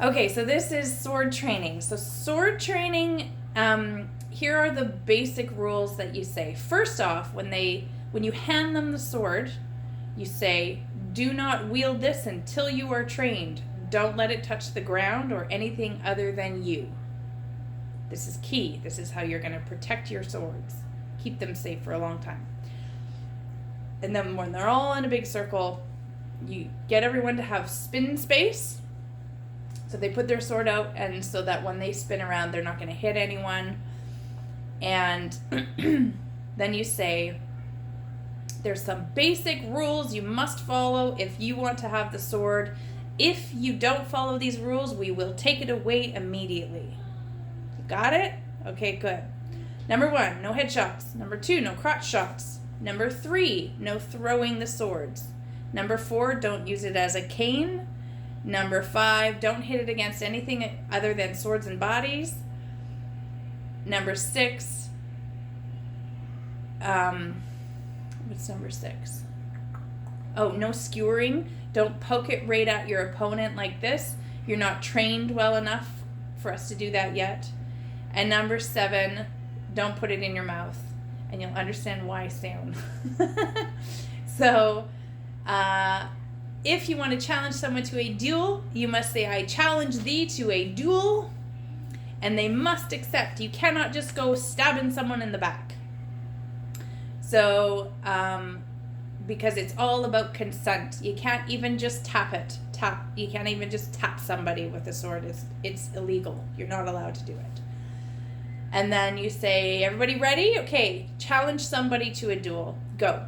Okay, so this is sword training. So sword training, here are the basic rules that you say. First off, when you hand them the sword, you say, do not wield this until you are trained. Don't let it touch the ground or anything other than you. This is key. This is how you're going to protect your swords. Keep them safe for a long time. And then when they're all in a big circle, you get everyone to have spin space. So they put their sword out, and so that when they spin around, they're not going to hit anyone. And then you say, there's some basic rules you must follow if you want to have the sword. If you don't follow these rules, we will take it away immediately. You got it? Okay, good. Number 1, no headshots. Number 2, no crotch shots. Number 3, no throwing the swords. Number 4, don't use it as a cane. Number 5, don't hit it against anything other than swords and bodies. Number 6, what's number 6? Oh, no skewering. Don't poke it right at your opponent like this. You're not trained well enough for us to do that yet. And number 7, don't put it in your mouth. And you'll understand why soon. So, if you want to challenge someone to a duel, you must say, I challenge thee to a duel. And they must accept. You cannot just go stabbing someone in the back. So, because it's all about consent. You can't even just you can't even just tap somebody with a sword. It's illegal. You're not allowed to do it. And then you say, everybody ready? Okay, challenge somebody to a duel. Go.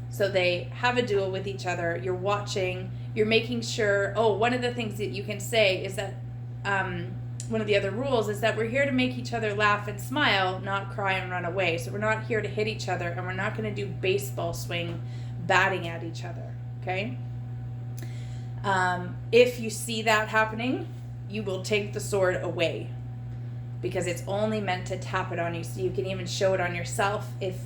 So they have a duel with each other. You're watching. You're making sure. Oh, one of the things that you can say is that one of the other rules is that we're here to make each other laugh and smile, not cry and run away. So we're not here to hit each other, and we're not going to do baseball swing batting at each other. Okay? If you see that happening, you will take the sword away, because it's only meant to tap it on you. So you can even show it on yourself if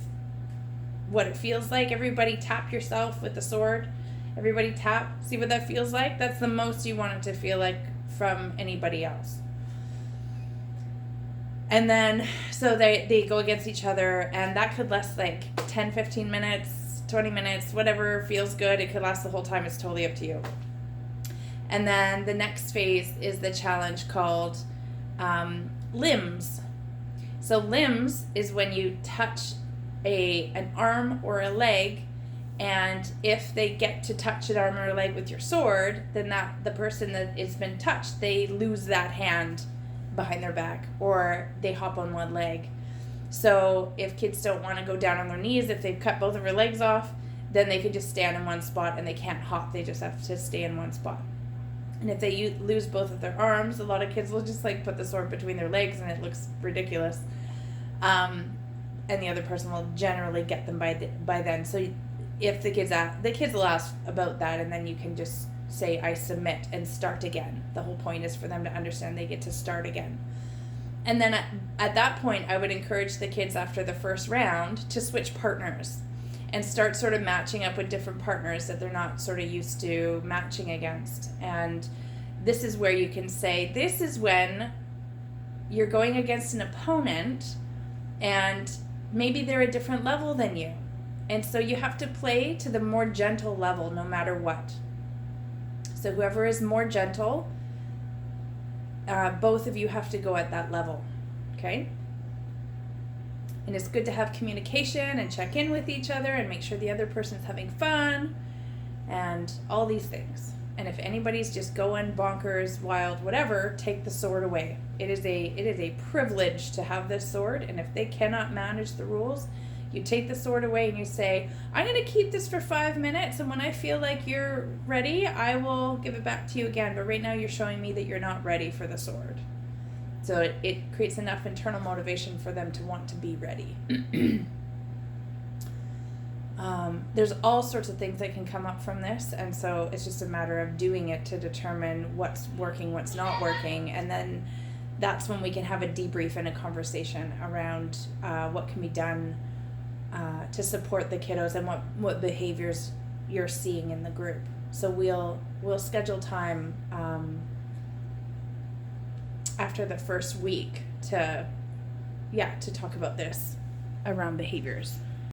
what it feels like. Everybody tap yourself with the sword. Everybody tap. See what that feels like? That's the most you want it to feel like from anybody else. And then, so they go against each other, and that could last like 10, 15 minutes, 20 minutes, whatever feels good. It could last the whole time. It's totally up to you. And then the next phase is the challenge called limbs. So limbs is when you touch an arm or a leg, and if they get to touch an arm or a leg with your sword, then the person that has been touched, they lose that hand behind their back, or they hop on one leg. So if kids don't want to go down on their knees, if they've cut both of their legs off, then they can just stand in one spot, and they can't hop. They just have to stay in one spot. And if they lose both of their arms, a lot of kids will just like put the sword between their legs, and it looks ridiculous. And the other person will generally get them by then. So if the kids will ask about that, and then you can just say, I submit, and start again. The whole point is for them to understand they get to start again. And then at that point, I would encourage the kids after the first round to switch partners and start sort of matching up with different partners that they're not sort of used to matching against. And this is where you can say, this is when you're going against an opponent and maybe they're a different level than you. And so you have to play to the more gentle level no matter what. So whoever is more gentle, both of you have to go at that level, okay? And it's good to have communication and check in with each other and make sure the other person's having fun and all these things. And if anybody's just going bonkers, wild, whatever, take the sword away. It is a privilege to have this sword, and if they cannot manage the rules, you take the sword away and you say, I'm going to keep this for 5 minutes, and when I feel like you're ready, I will give it back to you again. But right now you're showing me that you're not ready for the sword. So it creates enough internal motivation for them to want to be ready. There's all sorts of things that can come up from this, and so it's just a matter of doing it to determine what's working, what's not working, and then that's when we can have a debrief and a conversation around what can be done to support the kiddos and what behaviors you're seeing in the group. So we'll schedule time after the first week to talk about this around behaviors.